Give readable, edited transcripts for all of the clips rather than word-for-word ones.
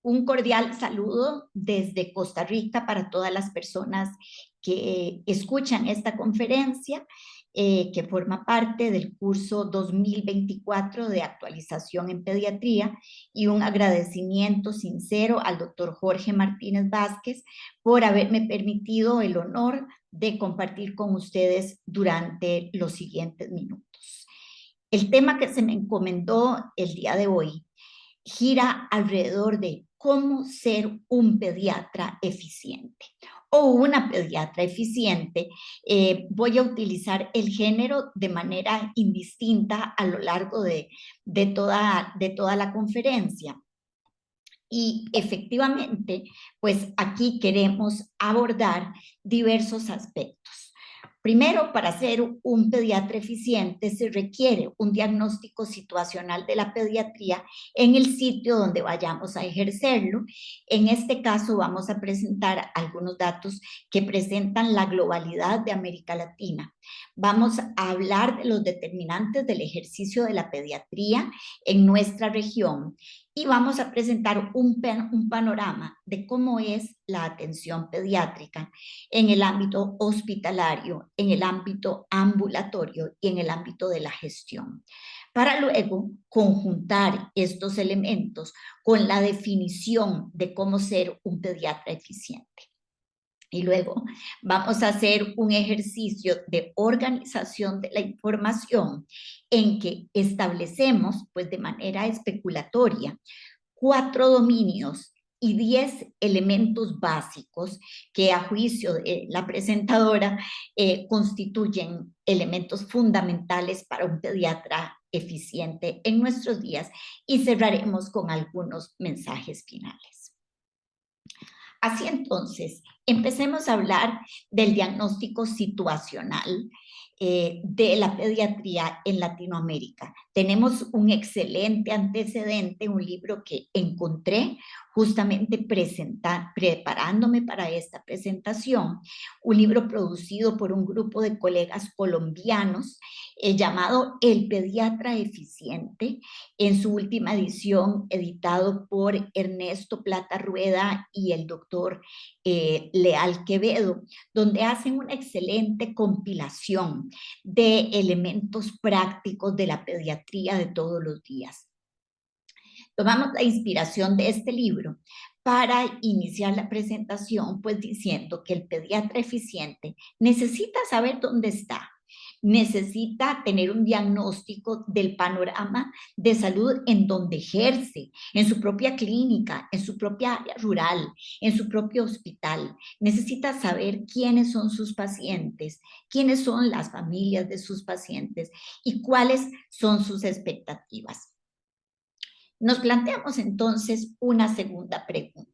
Un cordial saludo desde Costa Rica para todas las personas que escuchan esta conferencia, que forma parte del curso 2024 de actualización en pediatría, y un agradecimiento sincero al doctor Jorge Martínez Vázquez por haberme permitido el honor de compartir con ustedes durante los siguientes minutos. El tema que se me encomendó el día de hoy gira alrededor de cómo ser un pediatra eficiente o una pediatra eficiente. Voy a utilizar el género de manera indistinta a lo largo de toda la conferencia. Y efectivamente, pues aquí queremos abordar diversos aspectos. Primero, para ser un pediatra eficiente se requiere un diagnóstico situacional de la pediatría en el sitio donde vayamos a ejercerlo. En este caso vamos a presentar algunos datos que presentan la globalidad de América Latina. Vamos a hablar de los determinantes del ejercicio de la pediatría en nuestra región y vamos a presentar un panorama de cómo es la atención pediátrica en el ámbito hospitalario, en el ámbito ambulatorio y en el ámbito de la gestión, para luego conjuntar estos elementos con la definición de cómo ser un pediatra eficiente. Y luego vamos a hacer un ejercicio de organización de la información en que establecemos, pues de manera especulatoria, 4 dominios y 10 elementos básicos que a juicio de la presentadora constituyen elementos fundamentales para un pediatra eficiente en nuestros días, y cerraremos con algunos mensajes finales. Así entonces, empecemos a hablar del diagnóstico situacional de la pediatría en Latinoamérica. Tenemos un excelente antecedente, un libro que encontré justamente preparándome para esta presentación, un libro producido por un grupo de colegas colombianos llamado El Pediatra Eficiente, en su última edición editado por Ernesto Plata Rueda y el doctor Leal Quevedo, donde hacen una excelente compilación de elementos prácticos de la pediatría de todos los días. Tomamos la inspiración de este libro para iniciar la presentación, pues diciendo que el pediatra eficiente necesita saber dónde está, necesita tener un diagnóstico del panorama de salud en donde ejerce, en su propia clínica, en su propia área rural, en su propio hospital. Necesita saber quiénes son sus pacientes, quiénes son las familias de sus pacientes y cuáles son sus expectativas. Nos planteamos entonces una segunda pregunta.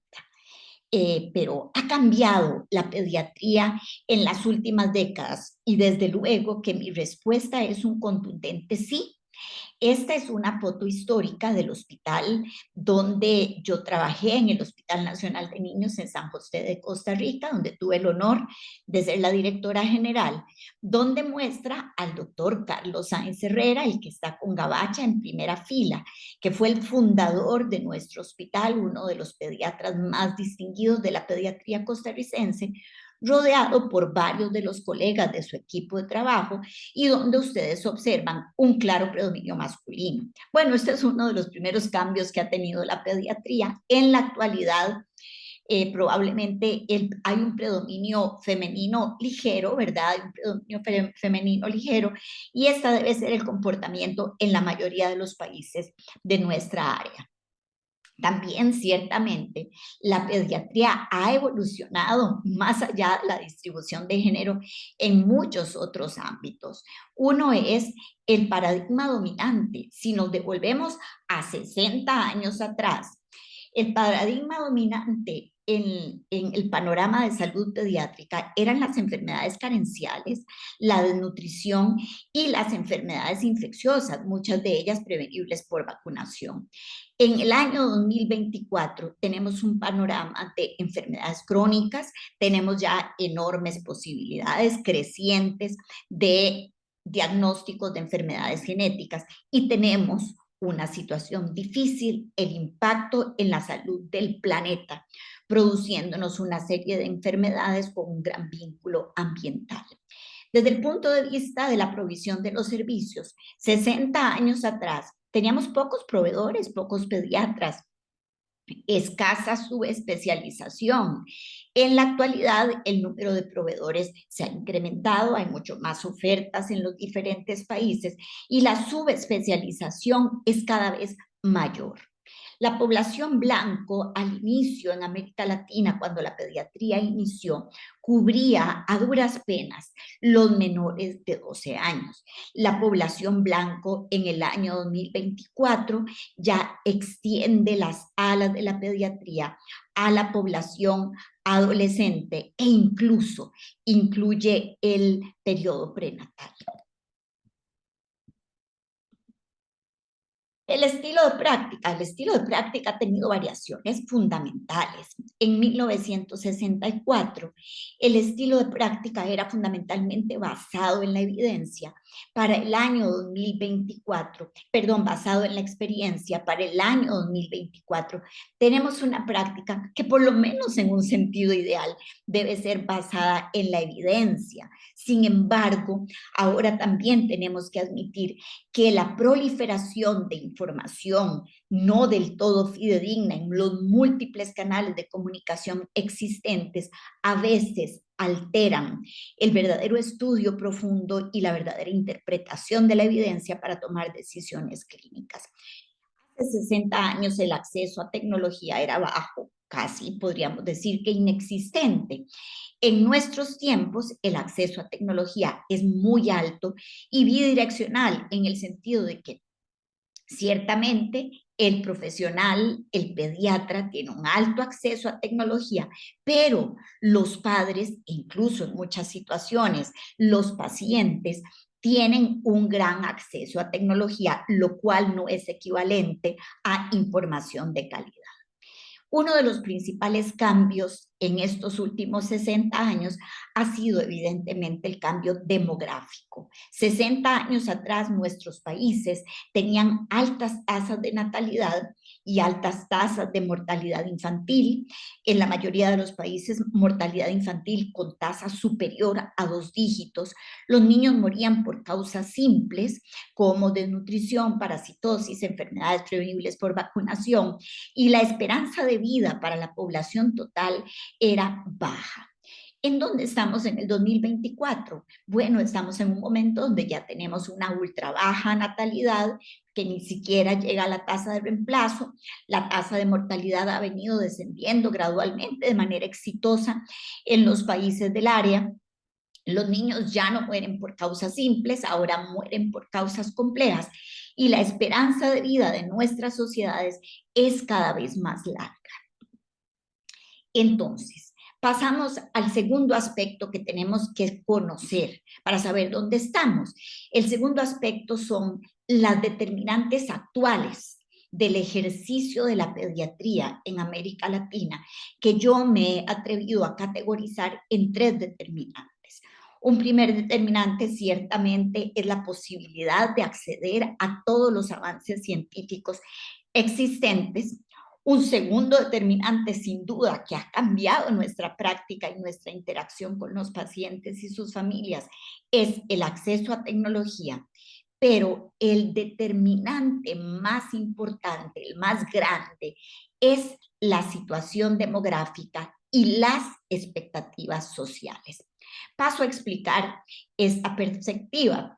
Pero ¿ha cambiado la pediatría en las últimas décadas? Y desde luego que mi respuesta es un contundente sí. Esta es una foto histórica del hospital donde yo trabajé, en el Hospital Nacional de Niños en San José de Costa Rica, donde tuve el honor de ser la directora general, donde muestra al doctor Carlos Sáenz Herrera, el que está con Gabacha en primera fila, que fue el fundador de nuestro hospital, uno de los pediatras más distinguidos de la pediatría costarricense, rodeado por varios de los colegas de su equipo de trabajo y donde ustedes observan un claro predominio masculino. Bueno, este es uno de los primeros cambios que ha tenido la pediatría. En la actualidad, probablemente hay un predominio femenino ligero, ¿verdad? Hay un predominio femenino ligero, y esta debe ser el comportamiento en la mayoría de los países de nuestra área. También, ciertamente, la pediatría ha evolucionado más allá de la distribución de género en muchos otros ámbitos. Uno es el paradigma dominante. Si nos devolvemos a 60 años atrás, el paradigma dominante en el panorama de salud pediátrica eran las enfermedades carenciales, la desnutrición y las enfermedades infecciosas, muchas de ellas prevenibles por vacunación. En el año 2024 tenemos un panorama de enfermedades crónicas, tenemos ya enormes posibilidades crecientes de diagnósticos de enfermedades genéticas y tenemos una situación difícil, el impacto en la salud del planeta, produciéndonos una serie de enfermedades con un gran vínculo ambiental. Desde el punto de vista de la provisión de los servicios, 60 años atrás teníamos pocos proveedores, pocos pediatras, escasa subespecialización. En la actualidad, el número de proveedores se ha incrementado, hay mucho más ofertas en los diferentes países y la subespecialización es cada vez mayor. La población blanco al inicio en América Latina, cuando la pediatría inició, cubría a duras penas los menores de 12 años. La población blanco en el año 2024 ya extiende las alas de la pediatría a la población adolescente e incluso incluye el periodo prenatal. El estilo de práctica ha tenido variaciones fundamentales. En 1964, el estilo de práctica era fundamentalmente basado en la evidencia. Para el año 2024, basado en la experiencia, para el año 2024, tenemos una práctica que por lo menos en un sentido ideal debe ser basada en la evidencia. Sin embargo, ahora también tenemos que admitir que la proliferación de información no del todo fidedigna en los múltiples canales de comunicación existentes a veces alteran el verdadero estudio profundo y la verdadera interpretación de la evidencia para tomar decisiones clínicas. Hace 60 años el acceso a tecnología era bajo, casi podríamos decir que inexistente. En nuestros tiempos, el acceso a tecnología es muy alto y bidireccional en el sentido de que ciertamente el profesional, el pediatra, tiene un alto acceso a tecnología, pero los padres, incluso en muchas situaciones, los pacientes, tienen un gran acceso a tecnología, lo cual no es equivalente a información de calidad. Uno de los principales cambios en estos últimos 60 años ha sido evidentemente el cambio demográfico. 60 años atrás nuestros países tenían altas tasas de natalidad y altas tasas de mortalidad infantil. En la mayoría de los países, mortalidad infantil con tasa superior a 2 dígitos. Los niños morían por causas simples como desnutrición, parasitosis, enfermedades prevenibles por vacunación, y la esperanza de vida para la población total era baja. ¿En dónde estamos en el 2024? Bueno, estamos en un momento donde ya tenemos una ultra baja natalidad, que ni siquiera llega a la tasa de reemplazo. La tasa de mortalidad ha venido descendiendo gradualmente de manera exitosa en los países del área. Los niños ya no mueren por causas simples, ahora mueren por causas complejas y la esperanza de vida de nuestras sociedades es cada vez más larga. Entonces, pasamos al segundo aspecto que tenemos que conocer para saber dónde estamos. El segundo aspecto son las determinantes actuales del ejercicio de la pediatría en América Latina, que yo me he atrevido a categorizar en 3 determinantes. Un primer determinante ciertamente es la posibilidad de acceder a todos los avances científicos existentes. Un segundo determinante, sin duda, que ha cambiado nuestra práctica y nuestra interacción con los pacientes y sus familias, es el acceso a tecnología. pero el determinante más importante, el más grande, es la situación demográfica y las expectativas sociales. Paso a explicar esta perspectiva.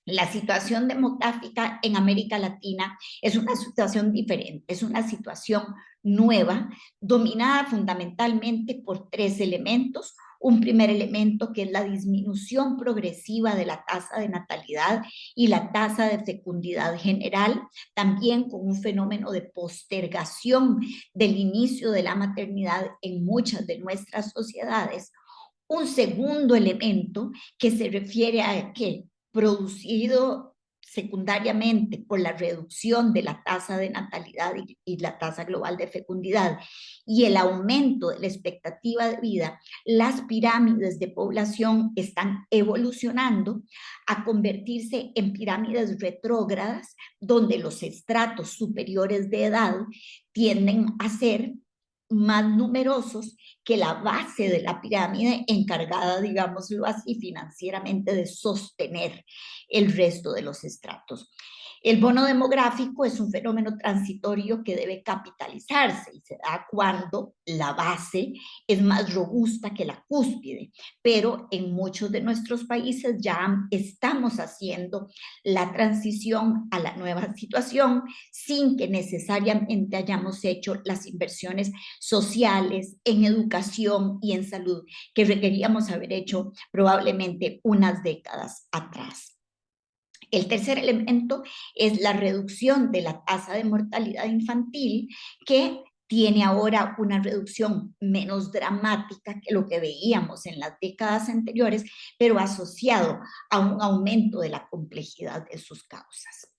La situación demográfica en América Latina es una situación diferente, es una situación nueva, dominada fundamentalmente por tres elementos. Un primer elemento que es la disminución progresiva de la tasa de natalidad y la tasa de fecundidad general, también con un fenómeno de postergación del inicio de la maternidad en muchas de nuestras sociedades. Un segundo elemento que se refiere a que producido secundariamente por la reducción de la tasa de natalidad y la tasa global de fecundidad y el aumento de la expectativa de vida, las pirámides de población están evolucionando a convertirse en pirámides retrógradas, donde los estratos superiores de edad tienden a ser más numerosos que la base de la pirámide encargada, digámoslo así, financieramente de sostener el resto de los estratos. El bono demográfico es un fenómeno transitorio que debe capitalizarse y se da cuando la base es más robusta que la cúspide, pero en muchos de nuestros países ya estamos haciendo la transición a la nueva situación sin que necesariamente hayamos hecho las inversiones sociales, en educación y en salud que requeríamos haber hecho probablemente unas décadas atrás. El tercer elemento es la reducción de la tasa de mortalidad infantil, que tiene ahora una reducción menos dramática que lo que veíamos en las décadas anteriores, pero asociado a un aumento de la complejidad de sus causas.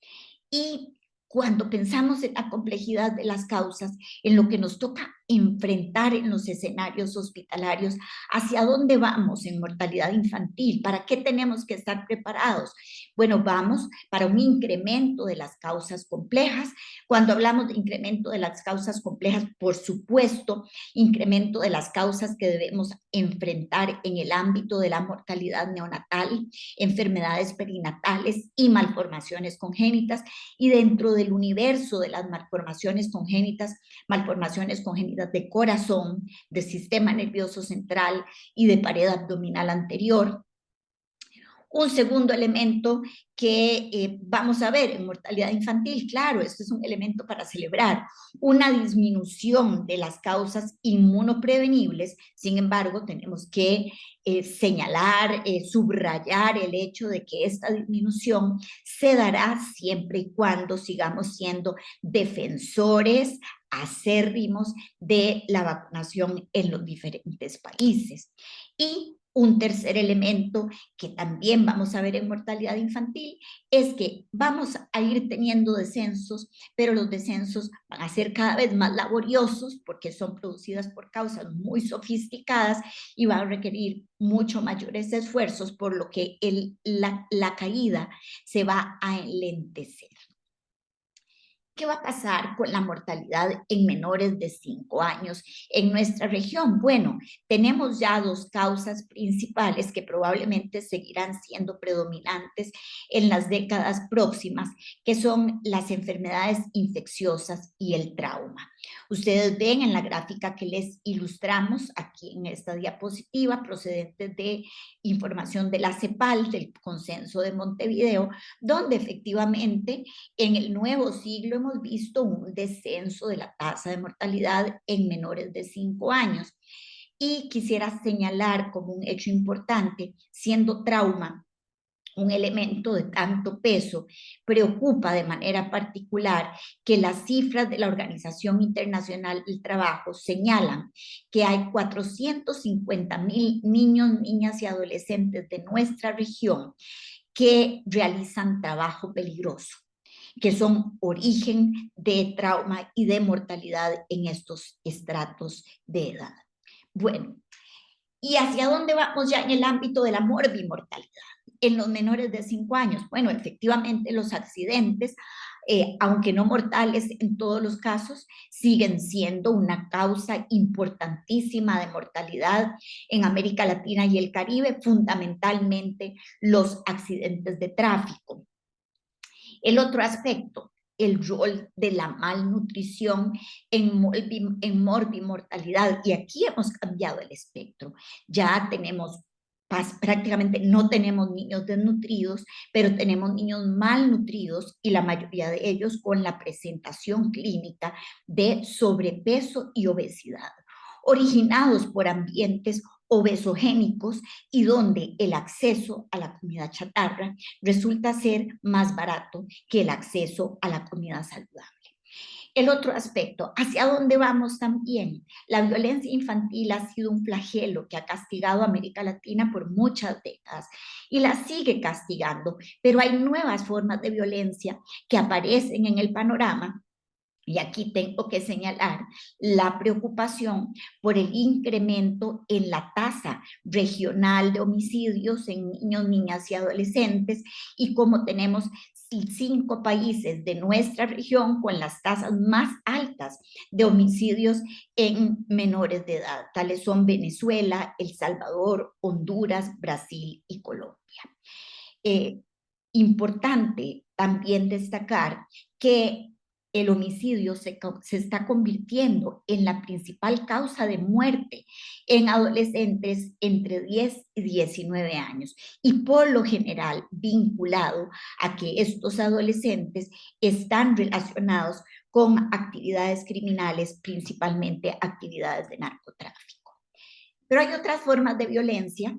Y cuando pensamos en la complejidad de las causas, en lo que nos toca enfrentar en los escenarios hospitalarios, hacia dónde vamos en mortalidad infantil, para qué tenemos que estar preparados. Bueno, vamos para un incremento de las causas complejas. Cuando hablamos de incremento de las causas complejas, por supuesto, incremento de las causas que debemos enfrentar en el ámbito de la mortalidad neonatal, enfermedades perinatales y malformaciones congénitas, y dentro del universo de las malformaciones congénitas de corazón, de sistema nervioso central y de pared abdominal anterior. Un segundo elemento que vamos a ver en mortalidad infantil, claro, esto es un elemento para celebrar, una disminución de las causas inmunoprevenibles. Sin embargo, tenemos que señalar, subrayar el hecho de que esta disminución se dará siempre y cuando sigamos siendo defensores acérrimos de la vacunación en los diferentes países. Y un tercer elemento que también vamos a ver en mortalidad infantil es que vamos a ir teniendo descensos, pero los descensos van a ser cada vez más laboriosos porque son producidas por causas muy sofisticadas y van a requerir mucho mayores esfuerzos, por lo que la caída se va a enlentecer. ¿Qué va a pasar con la mortalidad en menores de 5 años en nuestra región? Bueno, tenemos ya dos causas principales que probablemente seguirán siendo predominantes en las décadas próximas, que son las enfermedades infecciosas y el trauma. Ustedes ven en la gráfica que les ilustramos aquí en esta diapositiva, procedentes de información de la CEPAL, del Consenso de Montevideo, donde efectivamente en el nuevo siglo hemos visto un descenso de la tasa de mortalidad en menores de 5 años. Y quisiera señalar como un hecho importante, siendo trauma un elemento de tanto peso, preocupa de manera particular que las cifras de la Organización Internacional del Trabajo señalan que hay 450,000 niños, niñas y adolescentes de nuestra región que realizan trabajo peligroso, que son origen de trauma y de mortalidad en estos estratos de edad. Bueno, ¿y hacia dónde vamos ya en el ámbito de la morbimortalidad? En los menores de 5 años. Bueno, efectivamente los accidentes, aunque no mortales en todos los casos, siguen siendo una causa importantísima de mortalidad en América Latina y el Caribe, fundamentalmente los accidentes de tráfico. El otro aspecto, el rol de la malnutrición en morbimortalidad, y aquí hemos cambiado el espectro. Ya tenemos, prácticamente no tenemos niños desnutridos, pero tenemos niños malnutridos y la mayoría de ellos con la presentación clínica de sobrepeso y obesidad, originados por ambientes obesogénicos y donde el acceso a la comida chatarra resulta ser más barato que el acceso a la comida saludable. El otro aspecto, ¿hacia dónde vamos también? La violencia infantil ha sido un flagelo que ha castigado a América Latina por muchas décadas y la sigue castigando, pero hay nuevas formas de violencia que aparecen en el panorama. Y aquí tengo que señalar la preocupación por el incremento en la tasa regional de homicidios en niños, niñas y adolescentes, y como tenemos 5 países de nuestra región con las tasas más altas de homicidios en menores de edad. Tales son Venezuela, El Salvador, Honduras, Brasil y Colombia. Importante también destacar que el homicidio se está convirtiendo en la principal causa de muerte en adolescentes entre 10 y 19 años y por lo general vinculado a que estos adolescentes están relacionados con actividades criminales, principalmente actividades de narcotráfico. Pero hay otras formas de violencia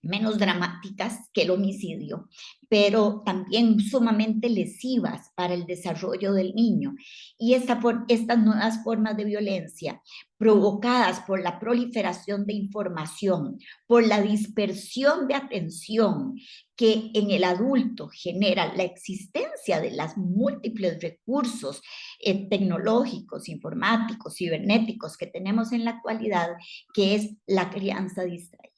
menos dramáticas que el homicidio, pero también sumamente lesivas para el desarrollo del niño. Y estas nuevas formas de violencia, provocadas por la proliferación de información, por la dispersión de atención que en el adulto genera la existencia de los múltiples recursos tecnológicos, informáticos, cibernéticos que tenemos en la actualidad, que es la crianza distraída.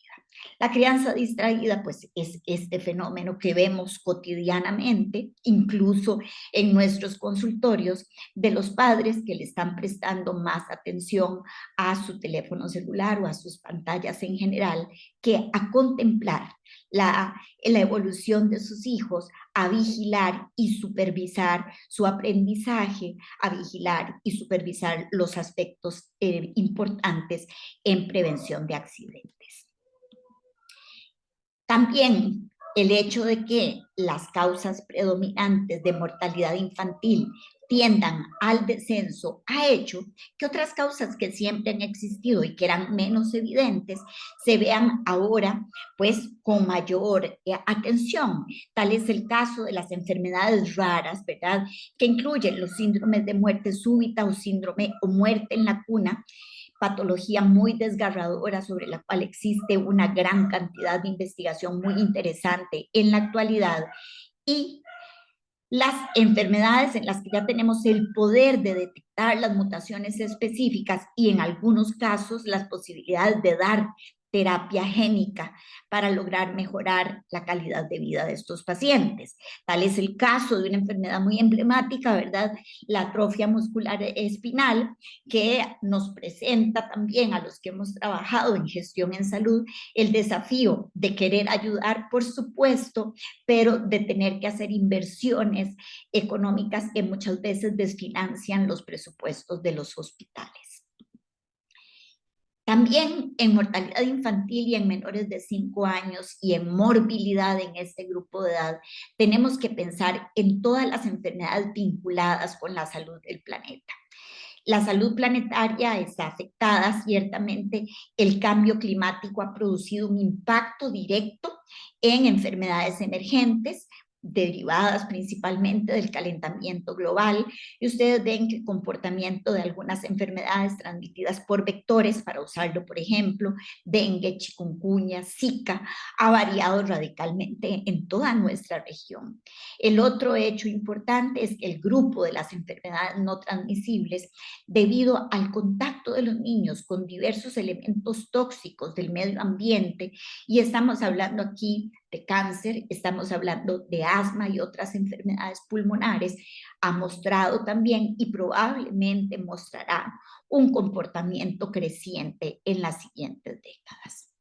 La crianza distraída, pues, es este fenómeno que vemos cotidianamente, incluso en nuestros consultorios, de los padres que le están prestando más atención a su teléfono celular o a sus pantallas en general, que a contemplar la evolución de sus hijos, a vigilar y supervisar su aprendizaje, a vigilar y supervisar los aspectos importantes en prevención de accidentes. También el hecho de que las causas predominantes de mortalidad infantil tiendan al descenso ha hecho que otras causas que siempre han existido y que eran menos evidentes se vean ahora pues con mayor atención. Tal es el caso de las enfermedades raras, ¿verdad? Que incluyen los síndromes de muerte súbita o síndrome o muerte en la cuna, patología muy desgarradora sobre la cual existe una gran cantidad de investigación muy interesante en la actualidad, y las enfermedades en las que ya tenemos el poder de detectar las mutaciones específicas y en algunos casos las posibilidades de dar terapia génica para lograr mejorar la calidad de vida de estos pacientes. Tal es el caso de una enfermedad muy emblemática, ¿verdad? La atrofia muscular espinal, que nos presenta también a los que hemos trabajado en gestión en salud el desafío de querer ayudar, por supuesto, pero de tener que hacer inversiones económicas que muchas veces desfinancian los presupuestos de los hospitales. También en mortalidad infantil y en menores de 5 años y en morbilidad en este grupo de edad, tenemos que pensar en todas las enfermedades vinculadas con la salud del planeta. La salud planetaria está afectada, ciertamente el cambio climático ha producido un impacto directo en enfermedades emergentes, derivadas principalmente del calentamiento global, y ustedes ven que el comportamiento de algunas enfermedades transmitidas por vectores, para usarlo por ejemplo, dengue, chikungunya, zika, ha variado radicalmente en toda nuestra región. El otro hecho importante es que el grupo de las enfermedades no transmisibles, debido al contacto de los niños con diversos elementos tóxicos del medio ambiente, y estamos hablando aquí de cáncer, estamos hablando de asma y otras enfermedades pulmonares, ha mostrado también y probablemente mostrará un comportamiento creciente en las siguientes décadas.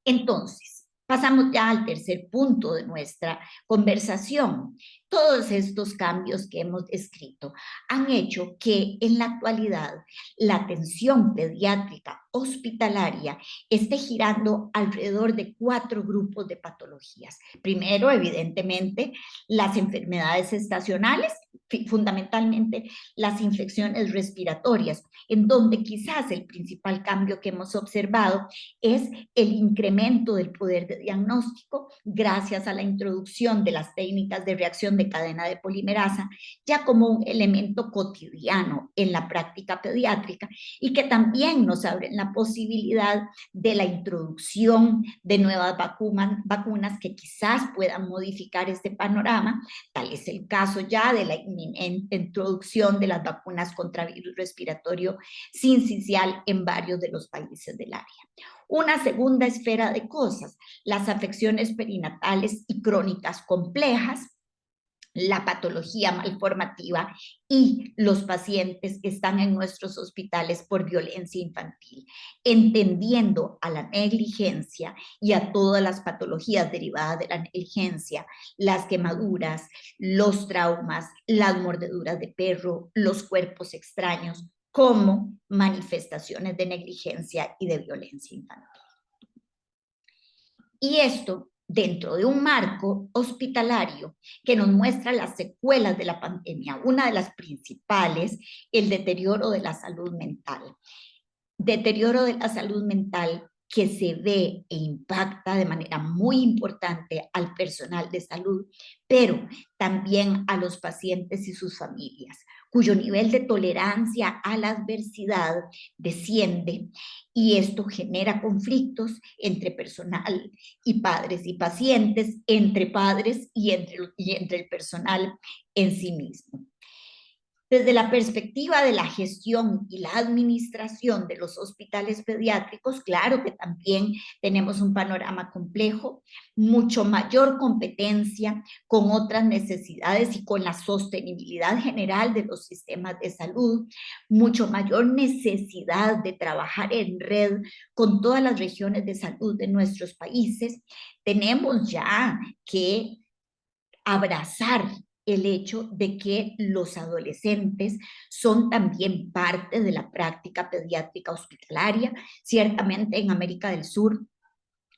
Entonces, Pasamos ya al tercer punto de nuestra conversación. Todos estos cambios que hemos descrito han hecho que en la actualidad la atención pediátrica hospitalaria esté girando alrededor de 4 grupos de patologías. Primero, evidentemente, las enfermedades estacionales, fundamentalmente las infecciones respiratorias, en donde quizás el principal cambio que hemos observado es el incremento del poder de diagnóstico gracias a la introducción de las técnicas de reacción de cadena de polimerasa ya como un elemento cotidiano en la práctica pediátrica y que también nos abren la posibilidad de la introducción de nuevas vacunas que quizás puedan modificar este panorama. Tal es el caso ya de la inminente introducción de las vacunas contra virus respiratorio sincicial en varios de los países del área. Una segunda esfera de cosas, las afecciones perinatales y crónicas complejas, la patología malformativa y los pacientes que están en nuestros hospitales por violencia infantil, entendiendo a la negligencia y a todas las patologías derivadas de la negligencia, las quemaduras, los traumas, las mordeduras de perro, los cuerpos extraños, como manifestaciones de negligencia y de violencia infantil. Y esto dentro de un marco hospitalario que nos muestra las secuelas de la pandemia, una de las principales, el deterioro de la salud mental. Deterioro de la salud mental que se ve e impacta de manera muy importante al personal de salud, pero también a los pacientes y sus familias, cuyo nivel de tolerancia a la adversidad desciende y esto genera conflictos entre personal y padres y pacientes, entre padres y entre el personal en sí mismo. Desde la perspectiva de la gestión y la administración de los hospitales pediátricos, claro que también tenemos un panorama complejo, mucho mayor competencia con otras necesidades y con la sostenibilidad general de los sistemas de salud, mucho mayor necesidad de trabajar en red con todas las regiones de salud de nuestros países. Tenemos ya que abrazar el hecho de que los adolescentes son también parte de la práctica pediátrica hospitalaria. Ciertamente en América del Sur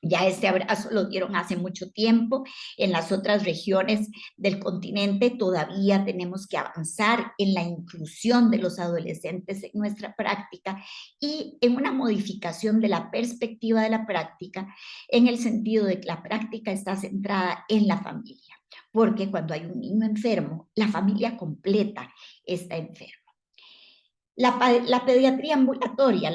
ya este abrazo lo dieron hace mucho tiempo. En las otras regiones del continente todavía tenemos que avanzar en la inclusión de los adolescentes en nuestra práctica y en una modificación de la perspectiva de la práctica en el sentido de que la práctica está centrada en la familia. Porque cuando hay un niño enfermo, la familia completa está enferma. La pediatría ambulatoria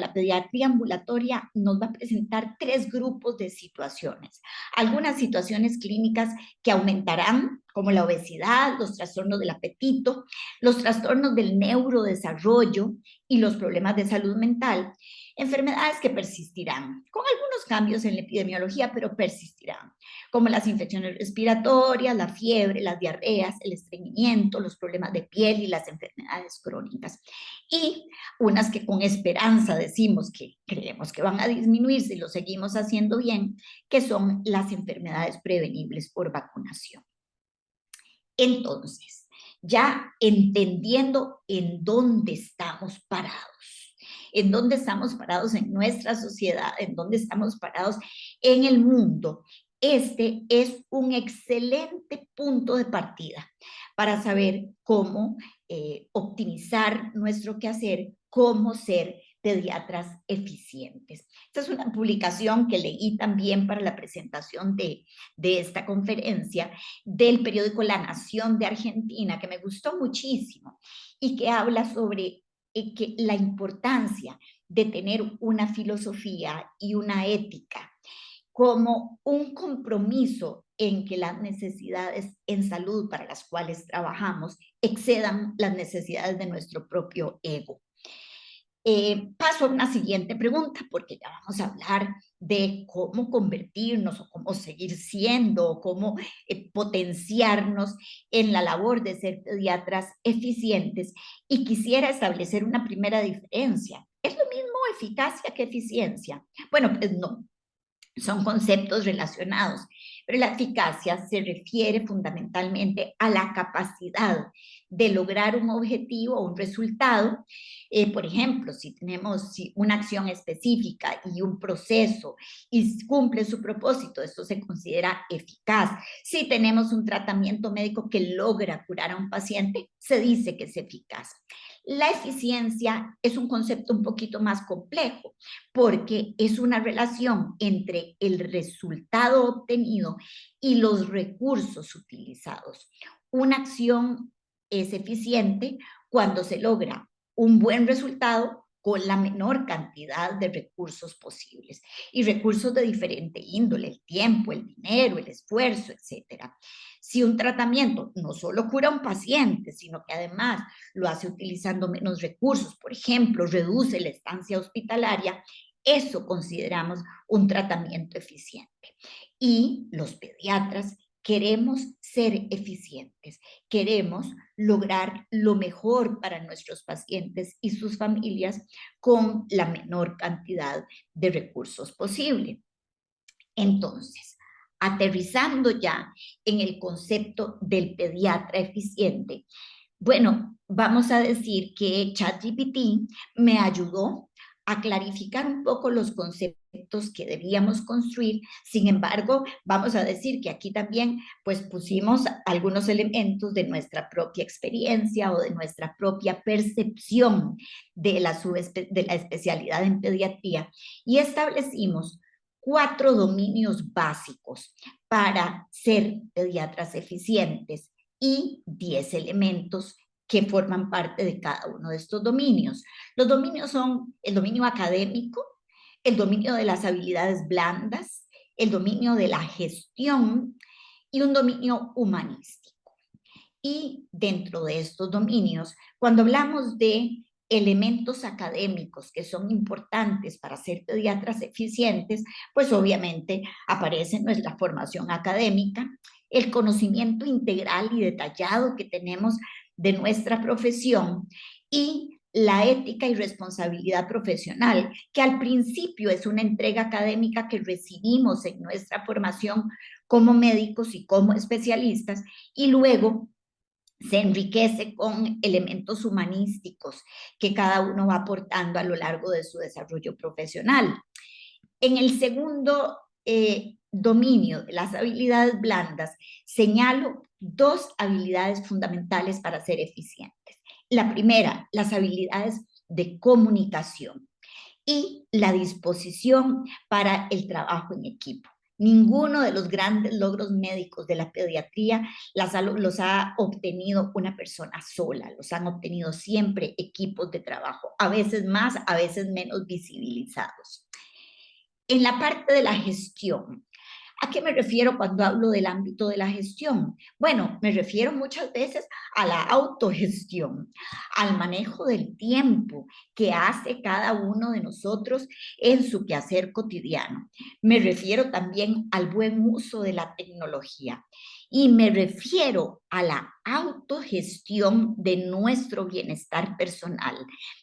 nos va a presentar 3 grupos de situaciones. Algunas situaciones clínicas que aumentarán, como la obesidad, los trastornos del apetito, los trastornos del neurodesarrollo y los problemas de salud mental. Enfermedades que persistirán, con algunos cambios en la epidemiología, pero persistirán, como las infecciones respiratorias, la fiebre, las diarreas, el estreñimiento, los problemas de piel y las enfermedades crónicas. Y unas que con esperanza decimos que creemos que van a disminuir si lo seguimos haciendo bien, que son las enfermedades prevenibles por vacunación. Entonces, ya entendiendo en dónde estamos parados, en dónde estamos parados en nuestra sociedad, en dónde estamos parados en el mundo, este es un excelente punto de partida para saber cómo optimizar nuestro quehacer, cómo ser pediatras eficientes. Esta es una publicación que leí también para la presentación de esta conferencia del periódico La Nación de Argentina, que me gustó muchísimo y que habla sobre que la importancia de tener una filosofía y una ética como un compromiso en que las necesidades en salud para las cuales trabajamos excedan las necesidades de nuestro propio ego. Paso a una siguiente pregunta, porque ya vamos a hablar de cómo convertirnos o cómo seguir siendo, o cómo potenciarnos en la labor de ser pediatras eficientes. Y quisiera establecer una primera diferencia. ¿Es lo mismo eficacia que eficiencia? Bueno, pues no. Son conceptos relacionados, pero la eficacia se refiere fundamentalmente a la capacidad de lograr un objetivo o un resultado. Por ejemplo, si tenemos una acción específica y un proceso y cumple su propósito, esto se considera eficaz. Si tenemos un tratamiento médico que logra curar a un paciente, se dice que es eficaz. La eficiencia es un concepto un poquito más complejo porque es una relación entre el resultado obtenido y los recursos utilizados. Una acción es eficiente cuando se logra un buen resultado con la menor cantidad de recursos posibles, y recursos de diferente índole: el tiempo, el dinero, el esfuerzo, etcétera. Si un tratamiento no solo cura a un paciente, sino que además lo hace utilizando menos recursos, por ejemplo, reduce la estancia hospitalaria, eso consideramos un tratamiento eficiente. Y los pediatras queremos ser eficientes, queremos lograr lo mejor para nuestros pacientes y sus familias con la menor cantidad de recursos posible. Entonces, aterrizando ya en el concepto del pediatra eficiente, bueno, vamos a decir que ChatGPT me ayudó a clarificar un poco los conceptos que debíamos construir. Sin embargo, vamos a decir que aquí también pues pusimos algunos elementos de nuestra propia experiencia o de nuestra propia percepción de de la especialidad en pediatría, y establecimos 4 dominios básicos para ser pediatras eficientes y 10 elementos que forman parte de cada uno de estos dominios. Los dominios son el dominio académico, el dominio de las habilidades blandas, el dominio de la gestión y un dominio humanístico. Y dentro de estos dominios, cuando hablamos de elementos académicos que son importantes para ser pediatras eficientes, pues obviamente aparece nuestra formación académica, el conocimiento integral y detallado que tenemos de nuestra profesión, y la ética y responsabilidad profesional, que al principio es una entrega académica que recibimos en nuestra formación como médicos y como especialistas, y luego se enriquece con elementos humanísticos que cada uno va aportando a lo largo de su desarrollo profesional. En el segundo dominio de las habilidades blandas, señalo 2 habilidades fundamentales para ser eficientes. La primera, las habilidades de comunicación y la disposición para el trabajo en equipo. Ninguno de los grandes logros médicos de la pediatría los ha obtenido una persona sola, los han obtenido siempre equipos de trabajo, a veces más, a veces menos visibilizados. En la parte de la gestión, ¿a qué me refiero cuando hablo del ámbito de la gestión? Bueno, me refiero muchas veces a la autogestión, al manejo del tiempo que hace cada uno de nosotros en su quehacer cotidiano. Me refiero también al buen uso de la tecnología. Y me refiero a la autogestión de nuestro bienestar personal,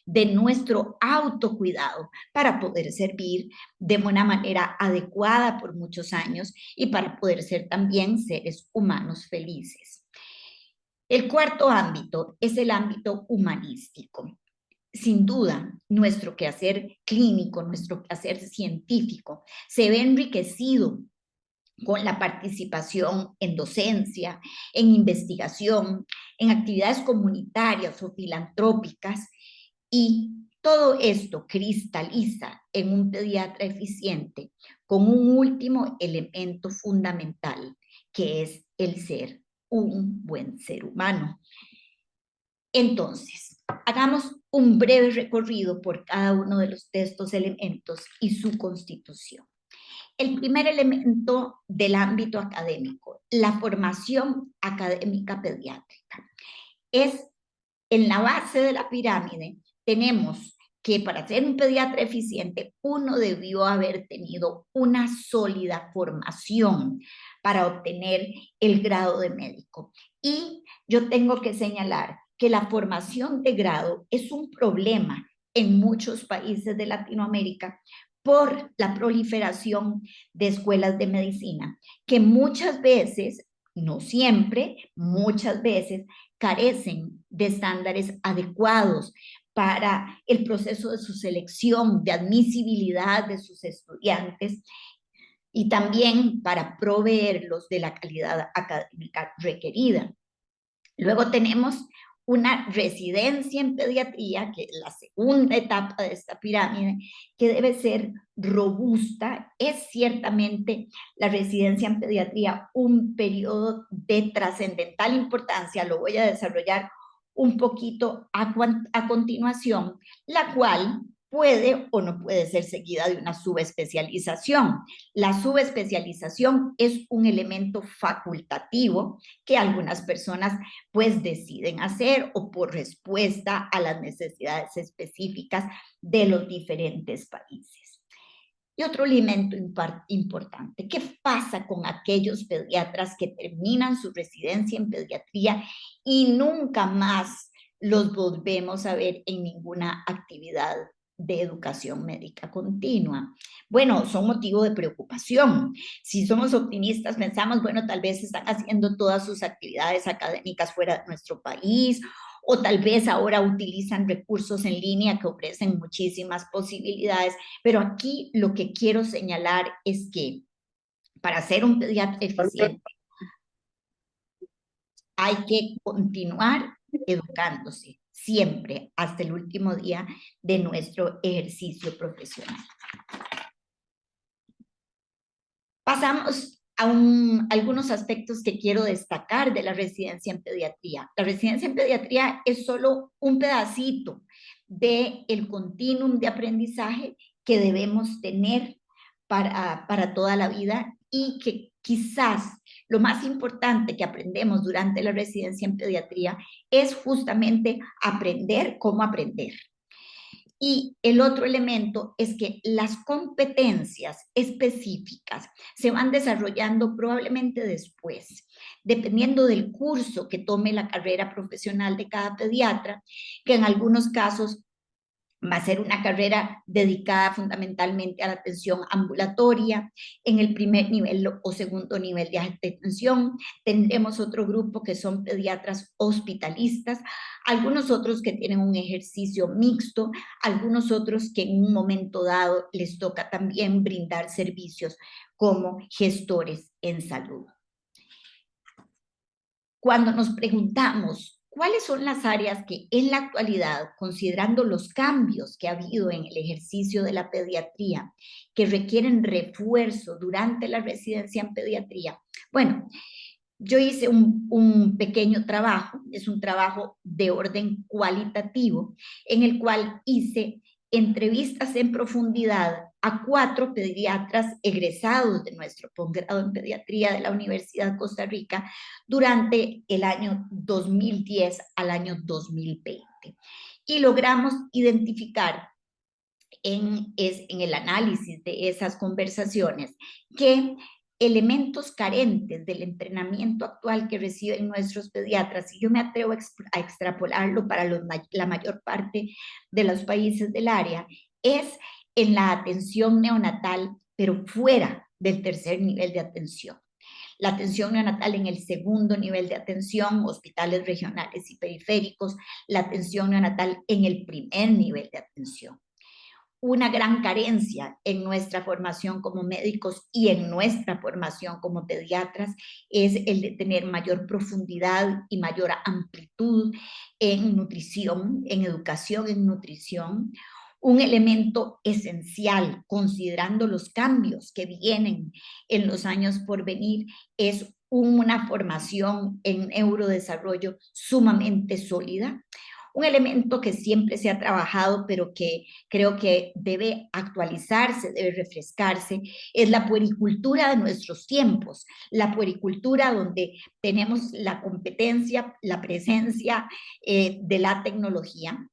de nuestro autocuidado, para poder servir de una manera adecuada por muchos años y para poder ser también seres humanos felices. El cuarto ámbito es el ámbito humanístico. Sin duda, nuestro quehacer clínico, nuestro quehacer científico se ve enriquecido con la participación en docencia, en investigación, en actividades comunitarias o filantrópicas, y todo esto cristaliza en un pediatra eficiente con un último elemento fundamental, que es el ser un buen ser humano. Entonces, hagamos un breve recorrido por cada uno de estos elementos y su constitución. El primer elemento del ámbito académico, la formación académica pediátrica, es en la base de la pirámide. Tenemos que para ser un pediatra eficiente, uno debió haber tenido una sólida formación para obtener el grado de médico. Y yo tengo que señalar que la formación de grado es un problema en muchos países de Latinoamérica, por la proliferación de escuelas de medicina, que muchas veces, no siempre, muchas veces carecen de estándares adecuados para el proceso de su selección, de admisibilidad de sus estudiantes y también para proveerlos de la calidad académica requerida. Luego tenemos una residencia en pediatría, que es la segunda etapa de esta pirámide, que debe ser robusta. Es ciertamente la residencia en pediatría un periodo de trascendental importancia, lo voy a desarrollar un poquito a continuación, la cual puede o no puede ser seguida de una subespecialización. La subespecialización es un elemento facultativo que algunas personas pues deciden hacer o por respuesta a las necesidades específicas de los diferentes países. Y otro elemento importante, ¿qué pasa con aquellos pediatras que terminan su residencia en pediatría y nunca más los volvemos a ver en ninguna actividad de educación médica continua? Bueno, son motivo de preocupación. Si somos optimistas, pensamos, bueno, tal vez están haciendo todas sus actividades académicas fuera de nuestro país, o tal vez ahora utilizan recursos en línea que ofrecen muchísimas posibilidades, pero aquí lo que quiero señalar es que para ser un pediatra eficiente hay que continuar educándose siempre hasta el último día de nuestro ejercicio profesional. Pasamos a algunos aspectos que quiero destacar de la residencia en pediatría. La residencia en pediatría es solo un pedacito del continuum de aprendizaje que debemos tener para toda la vida y que quizás lo más importante que aprendemos durante la residencia en pediatría es justamente aprender cómo aprender. Y el otro elemento es que las competencias específicas se van desarrollando probablemente después, dependiendo del curso que tome la carrera profesional de cada pediatra, que en algunos casos va a ser una carrera dedicada fundamentalmente a la atención ambulatoria. En el primer nivel o segundo nivel de atención tendremos otro grupo que son pediatras hospitalistas, algunos otros que tienen un ejercicio mixto, algunos otros que en un momento dado les toca también brindar servicios como gestores en salud. Cuando nos preguntamos ¿cuáles son las áreas que en la actualidad, considerando los cambios que ha habido en el ejercicio de la pediatría, que requieren refuerzo durante la residencia en pediatría? Bueno, yo hice un pequeño trabajo, es un trabajo de orden cualitativo, en el cual hice entrevistas en profundidad a 4 pediatras egresados de nuestro posgrado en pediatría de la Universidad de Costa Rica durante el año 2010 al año 2020. Y logramos identificar en el análisis de esas conversaciones que elementos carentes del entrenamiento actual que reciben nuestros pediatras, y yo me atrevo a extrapolarlo para la mayor parte de los países del área, es en la atención neonatal, pero fuera del tercer nivel de atención. La atención neonatal en el segundo nivel de atención, hospitales regionales y periféricos, la atención neonatal en el primer nivel de atención. Una gran carencia en nuestra formación como médicos y en nuestra formación como pediatras es el de tener mayor profundidad y mayor amplitud en nutrición, en educación en nutrición. Un elemento esencial, considerando los cambios que vienen en los años por venir, es una formación en neurodesarrollo sumamente sólida. Un elemento que siempre se ha trabajado, pero que creo que debe actualizarse, debe refrescarse, es la puericultura de nuestros tiempos, la puericultura donde tenemos la competencia, la presencia de la tecnología.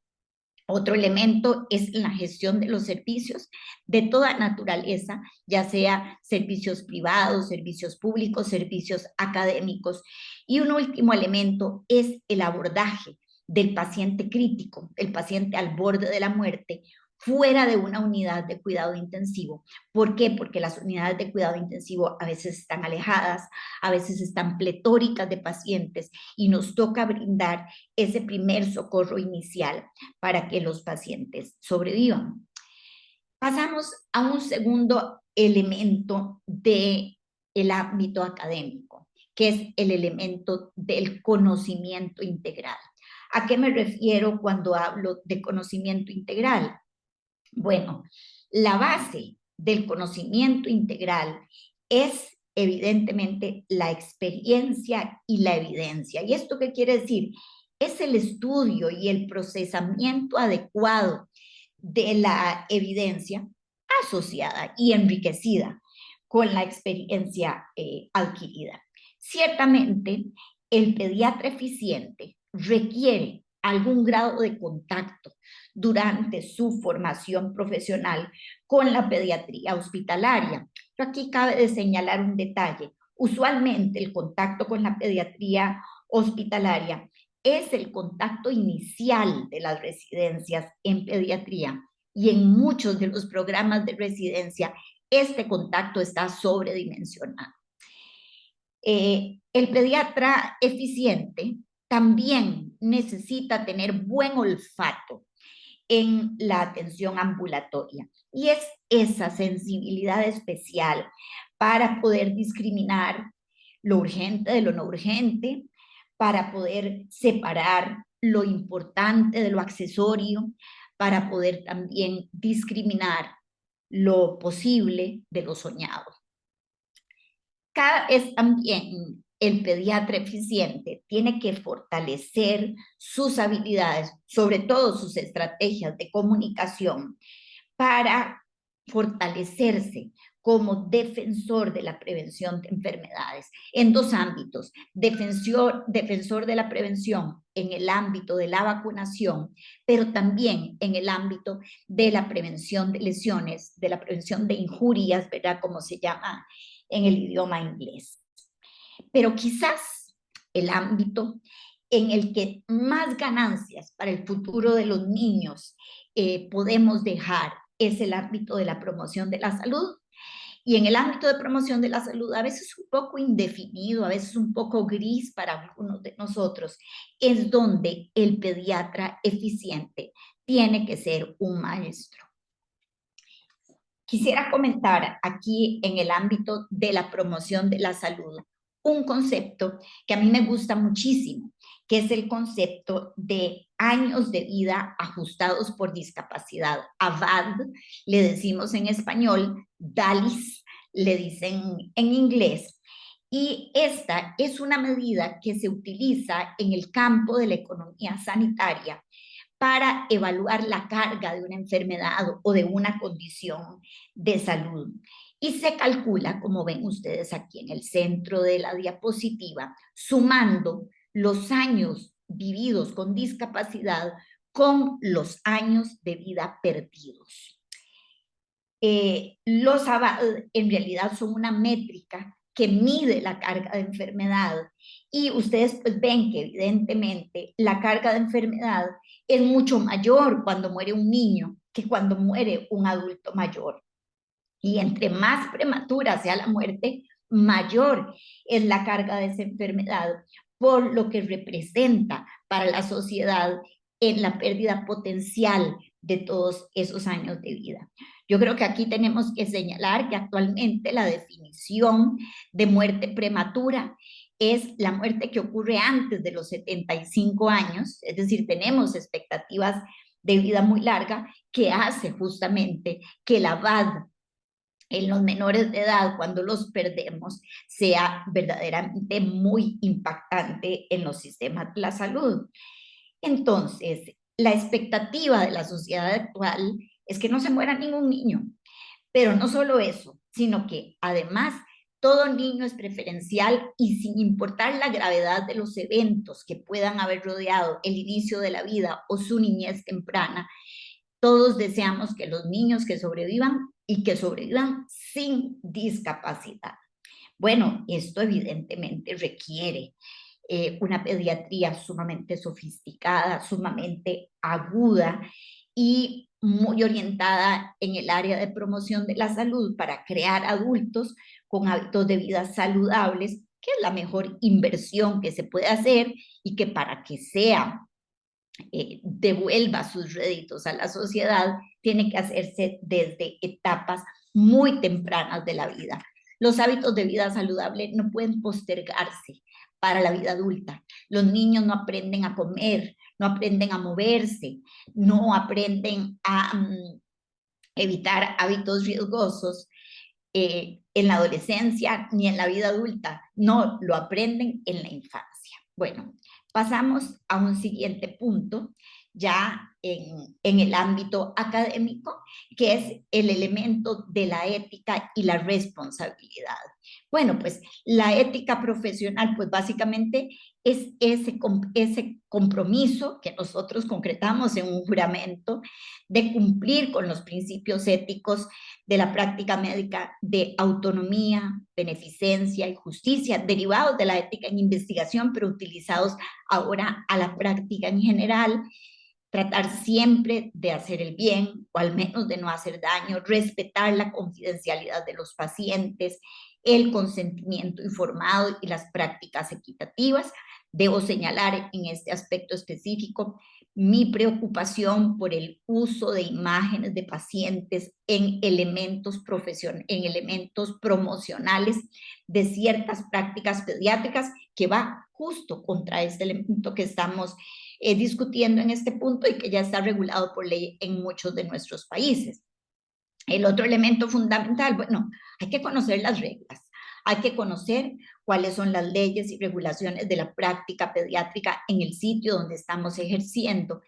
Otro elemento es la gestión de los servicios de toda naturaleza, ya sea servicios privados, servicios públicos, servicios académicos. Y un último elemento es el abordaje del paciente crítico, el paciente al borde de la muerte, fuera de una unidad de cuidado intensivo. ¿Por qué? Porque las unidades de cuidado intensivo a veces están alejadas, a veces están pletóricas de pacientes y nos toca brindar ese primer socorro inicial para que los pacientes sobrevivan. Pasamos a un segundo elemento del ámbito académico, que es el elemento del conocimiento integral. ¿A qué me refiero cuando hablo de conocimiento integral? Bueno, la base del conocimiento integral es evidentemente la experiencia y la evidencia. ¿Y esto qué quiere decir? Es el estudio y el procesamiento adecuado de la evidencia asociada y enriquecida con la experiencia adquirida. Ciertamente, el pediatra eficiente requiere algún grado de contacto durante su formación profesional con la pediatría hospitalaria. Pero aquí cabe de señalar un detalle. Usualmente el contacto con la pediatría hospitalaria es el contacto inicial de las residencias en pediatría y en muchos de los programas de residencia este contacto está sobredimensionado. El pediatra eficiente también necesita tener buen olfato en la atención ambulatoria y es esa sensibilidad especial para poder discriminar lo urgente de lo no urgente, para poder separar lo importante de lo accesorio, para poder también discriminar lo posible de lo soñado. Cada vez también el pediatra eficiente tiene que fortalecer sus habilidades, sobre todo sus estrategias de comunicación, para fortalecerse como defensor de la prevención de enfermedades en dos ámbitos: defensor de la prevención en el ámbito de la vacunación, pero también en el ámbito de la prevención de lesiones, de la prevención de injurias, ¿verdad? Como se llama en el idioma inglés. Pero quizás el ámbito en el que más ganancias para el futuro de los niños podemos dejar es el ámbito de la promoción de la salud. Y en el ámbito de promoción de la salud, a veces un poco indefinido, a veces un poco gris para algunos de nosotros, es donde el pediatra eficiente tiene que ser un maestro. Quisiera comentar aquí en el ámbito de la promoción de la salud un concepto que a mí me gusta muchísimo, que es el concepto de años de vida ajustados por discapacidad. AVAD, le decimos en español, DALIS, le dicen en inglés. Y esta es una medida que se utiliza en el campo de la economía sanitaria para evaluar la carga de una enfermedad o de una condición de salud. Y se calcula, como ven ustedes aquí en el centro de la diapositiva, sumando los años vividos con discapacidad con los años de vida perdidos. Los ABAD en realidad son una métrica que mide la carga de enfermedad y ustedes pues ven que evidentemente la carga de enfermedad es mucho mayor cuando muere un niño que cuando muere un adulto mayor. Y entre más prematura sea la muerte, mayor es la carga de esa enfermedad, por lo que representa para la sociedad en la pérdida potencial de todos esos años de vida. Yo creo que aquí tenemos que señalar que actualmente la definición de muerte prematura es la muerte que ocurre antes de los 75 años, es decir, tenemos expectativas de vida muy larga que hace justamente que la VAD en los menores de edad, cuando los perdemos, sea verdaderamente muy impactante en los sistemas de la salud. Entonces, la expectativa de la sociedad actual es que no se muera ningún niño, pero no solo eso, sino que además todo niño es preferencial y sin importar la gravedad de los eventos que puedan haber rodeado el inicio de la vida o su niñez temprana, todos deseamos que los niños que sobrevivan y que sobrevivan sin discapacidad. Bueno, esto evidentemente requiere una pediatría sumamente sofisticada, sumamente aguda y muy orientada en el área de promoción de la salud para crear adultos con hábitos de vida saludables, que es la mejor inversión que se puede hacer y que para que sea devuelva sus réditos a la sociedad, tiene que hacerse desde etapas muy tempranas de la vida. Los hábitos de vida saludable no pueden postergarse para la vida adulta. Los niños no aprenden a comer, no aprenden a moverse, no aprenden a evitar hábitos riesgosos en la adolescencia ni en la vida adulta, no, lo aprenden en la infancia. Bueno, pasamos a un siguiente punto, ya en el ámbito académico, que es el elemento de la ética y la responsabilidad. Bueno, pues la ética profesional, pues básicamente es ese compromiso que nosotros concretamos en un juramento de cumplir con los principios éticos de la práctica médica de autonomía, beneficencia y justicia, derivados de la ética en investigación, pero utilizados ahora a la práctica en general. Tratar siempre de hacer el bien, o al menos de no hacer daño, respetar la confidencialidad de los pacientes, el consentimiento informado y las prácticas equitativas. Debo señalar en este aspecto específico mi preocupación por el uso de imágenes de pacientes en elementos promocionales de ciertas prácticas pediátricas, que va justo contra este elemento que estamos discutiendo en este punto y que ya está regulado por ley en muchos de nuestros países. El otro elemento fundamental, bueno, hay que conocer las reglas, hay que conocer cuáles son las leyes y regulaciones de la práctica pediátrica en el sitio donde estamos ejerciendo,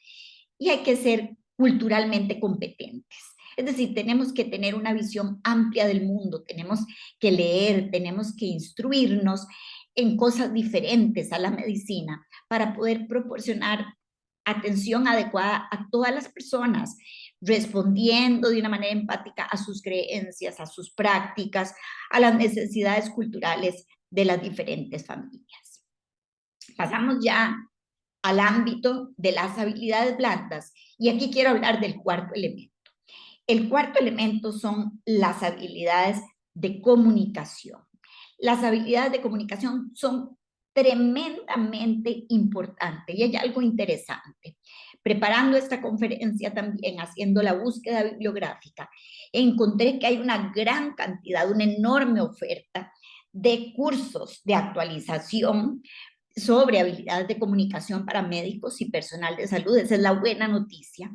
y hay que ser culturalmente competentes. Es decir, tenemos que tener una visión amplia del mundo, tenemos que leer, tenemos que instruirnos en cosas diferentes a la medicina para poder proporcionar atención adecuada a todas las personas, respondiendo de una manera empática a sus creencias, a sus prácticas, a las necesidades culturales de las diferentes familias. Pasamos ya al ámbito de las habilidades blandas, y aquí quiero hablar del cuarto elemento. El cuarto elemento son las habilidades de comunicación. Las habilidades de comunicación son tremendamente importantes, y hay algo interesante. Preparando esta conferencia también, haciendo la búsqueda bibliográfica, encontré que hay una gran cantidad, una enorme oferta de cursos de actualización sobre habilidades de comunicación para médicos y personal de salud. Esa es la buena noticia.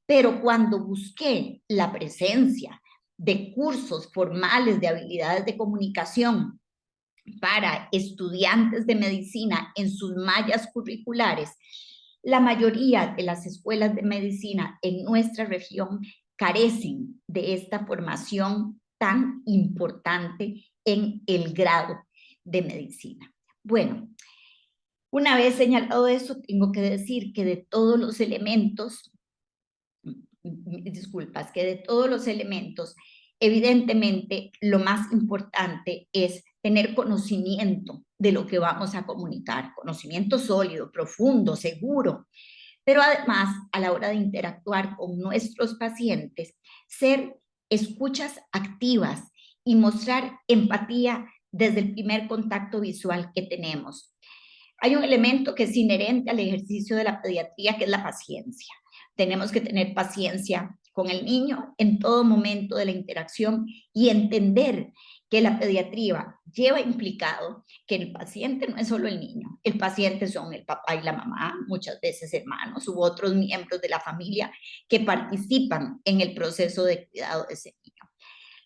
Pero cuando busqué la presencia de cursos formales de habilidades de comunicación para estudiantes de medicina en sus mallas curriculares, la mayoría de las escuelas de medicina en nuestra región carecen de esta formación tan importante en el grado de medicina. Bueno, una vez señalado eso, tengo que decir que de todos los elementos, disculpas, que de todos los elementos, evidentemente lo más importante es tener conocimiento de lo que vamos a comunicar, conocimiento sólido, profundo, seguro, pero además a la hora de interactuar con nuestros pacientes, ser escuchas activas y mostrar empatía desde el primer contacto visual que tenemos. Hay un elemento que es inherente al ejercicio de la pediatría, que es la paciencia. Tenemos que tener paciencia con el niño en todo momento de la interacción y entender que la pediatría lleva implicado que el paciente no es solo el niño, el paciente son el papá y la mamá, muchas veces hermanos u otros miembros de la familia que participan en el proceso de cuidado de ese niño.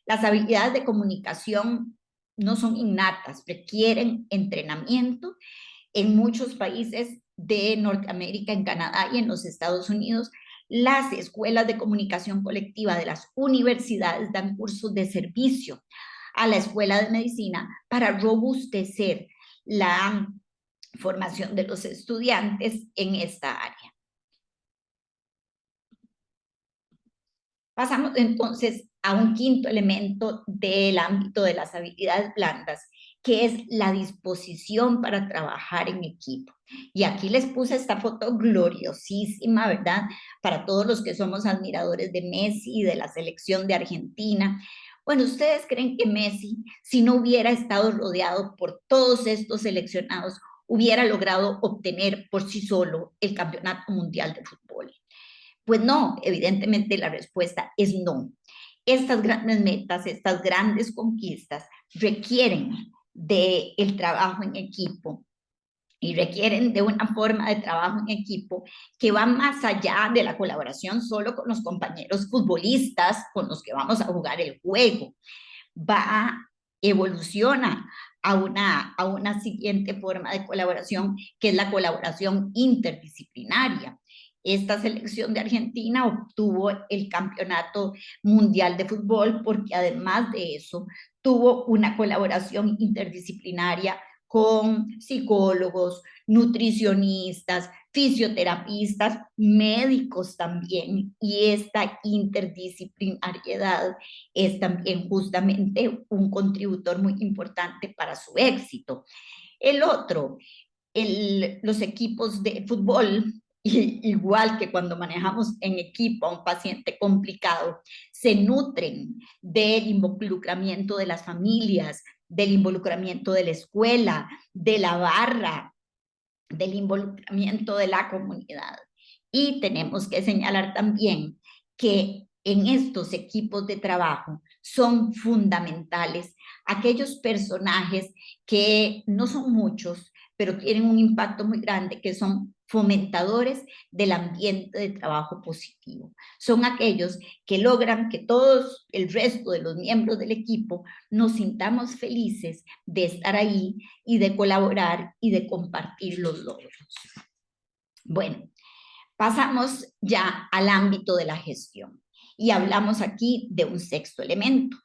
Las habilidades de comunicación no son innatas, requieren entrenamiento. En muchos países de Norteamérica, en Canadá y en los Estados Unidos, las escuelas de comunicación colectiva de las universidades dan cursos de servicio a la escuela de medicina para robustecer la formación de los estudiantes en esta área. Pasamos entonces a un quinto elemento del ámbito de las habilidades blandas, que es la disposición para trabajar en equipo. Y aquí les puse esta foto gloriosísima, ¿verdad? Para todos los que somos admiradores de Messi y de la selección de Argentina. Bueno, ¿ustedes creen que Messi, si no hubiera estado rodeado por todos estos seleccionados, hubiera logrado obtener por sí solo el Campeonato Mundial de Fútbol? Pues no, evidentemente la respuesta es no. Estas grandes metas, estas grandes conquistas requieren del trabajo en equipo y requieren de una forma de trabajo en equipo que va más allá de la colaboración solo con los compañeros futbolistas con los que vamos a jugar el juego. Evoluciona a una siguiente forma de colaboración, que es la colaboración interdisciplinaria. Esta selección de Argentina obtuvo el Campeonato Mundial de Fútbol porque además de eso tuvo una colaboración interdisciplinaria con psicólogos, nutricionistas, fisioterapistas, médicos también, y esta interdisciplinariedad es también justamente un contributor muy importante para su éxito. El otro, los equipos de fútbol, igual que cuando manejamos en equipo a un paciente complicado, se nutren del involucramiento de las familias, del involucramiento de la escuela, de la barra, del involucramiento de la comunidad. Y tenemos que señalar también que en estos equipos de trabajo son fundamentales aquellos personajes que no son muchos, pero tienen un impacto muy grande, que son fomentadores del ambiente de trabajo positivo. Son aquellos que logran que todos el resto de los miembros del equipo nos sintamos felices de estar ahí y de colaborar y de compartir los logros. Bueno, pasamos ya al ámbito de la gestión y hablamos aquí de un sexto elemento.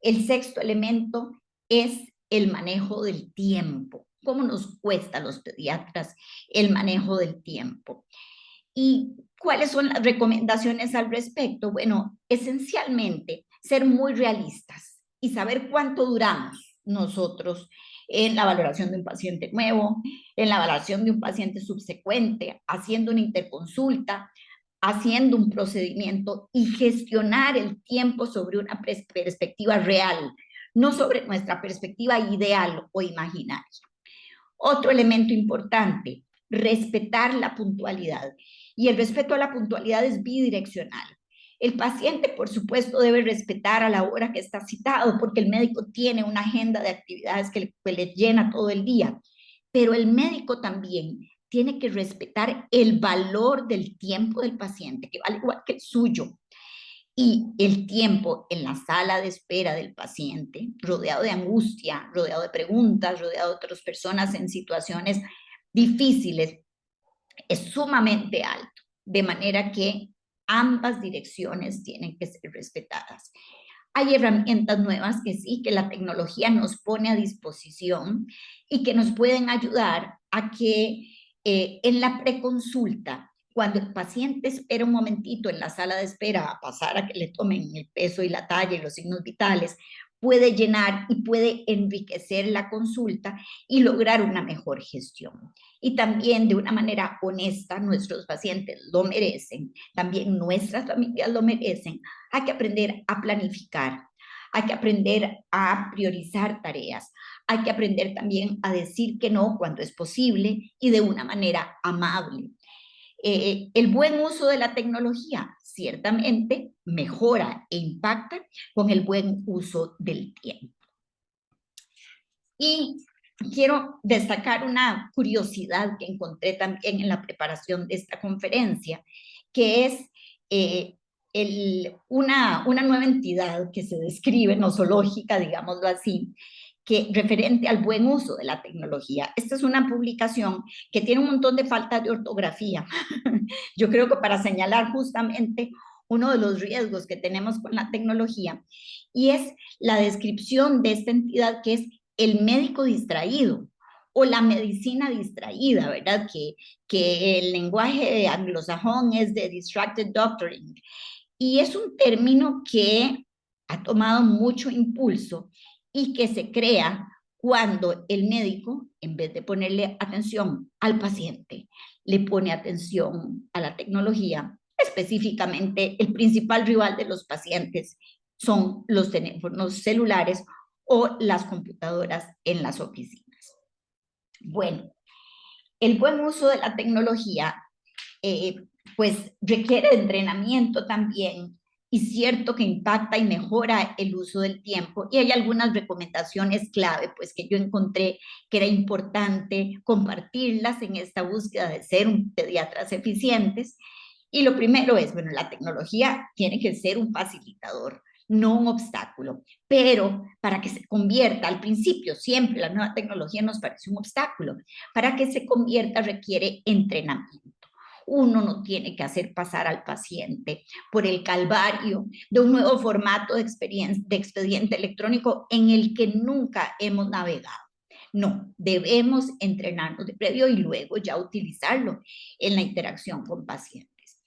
El sexto elemento es el manejo del tiempo. ¿Cómo nos cuesta a los pediatras el manejo del tiempo? ¿Y cuáles son las recomendaciones al respecto? Bueno, esencialmente ser muy realistas y saber cuánto duramos nosotros en la valoración de un paciente nuevo, en la valoración de un paciente subsecuente, haciendo una interconsulta, haciendo un procedimiento y gestionar el tiempo sobre una perspectiva real, no sobre nuestra perspectiva ideal o imaginaria. Otro elemento importante, respetar la puntualidad. Y el respeto a la puntualidad es bidireccional. El paciente, por supuesto, debe respetar a la hora que está citado, porque el médico tiene una agenda de actividades que le llena todo el día. Pero el médico también tiene que respetar el valor del tiempo del paciente, que vale igual que el suyo. Y el tiempo en la sala de espera del paciente, rodeado de angustia, rodeado de preguntas, rodeado de otras personas en situaciones difíciles, es sumamente alto, de manera que ambas direcciones tienen que ser respetadas. Hay herramientas nuevas que sí, que la tecnología nos pone a disposición y que nos pueden ayudar a que en la preconsulta, cuando el paciente espera un momentito en la sala de espera a pasar a que le tomen el peso y la talla y los signos vitales, puede llenar y puede enriquecer la consulta y lograr una mejor gestión. Y también de una manera honesta, nuestros pacientes lo merecen, también nuestras familias lo merecen. Hay que aprender a planificar, hay que aprender a priorizar tareas, hay que aprender también a decir que no cuando es posible y de una manera amable. El buen uso de la tecnología ciertamente mejora e impacta con el buen uso del tiempo. Y quiero destacar una curiosidad que encontré también en la preparación de esta conferencia, que es una nueva entidad que se describe, nosológica, digámoslo así, que referente al buen uso de la tecnología. Esta es una publicación que tiene un montón de faltas de ortografía. Yo creo que para señalar justamente uno de los riesgos que tenemos con la tecnología, y es la descripción de esta entidad que es el médico distraído o la medicina distraída, ¿verdad? Que el lenguaje anglosajón es de distracted doctoring. Y es un término que ha tomado mucho impulso y que se crea cuando el médico, en vez de ponerle atención al paciente, le pone atención a la tecnología. Específicamente, el principal rival de los pacientes son los teléfonos celulares o las computadoras en las oficinas. Bueno, el buen uso de la tecnología pues requiere de entrenamiento también, y cierto que impacta y mejora el uso del tiempo, y hay algunas recomendaciones clave pues que yo encontré que era importante compartirlas en esta búsqueda de ser un pediatras eficientes. Y lo primero es, bueno, la tecnología tiene que ser un facilitador, no un obstáculo, pero para que se convierta, al principio siempre la nueva tecnología nos parece un obstáculo, para que se convierta requiere entrenamiento. Uno no tiene que hacer pasar al paciente por el calvario de un nuevo formato de expediente electrónico en el que nunca hemos navegado. No, debemos entrenarnos de previo y luego ya utilizarlo en la interacción con pacientes.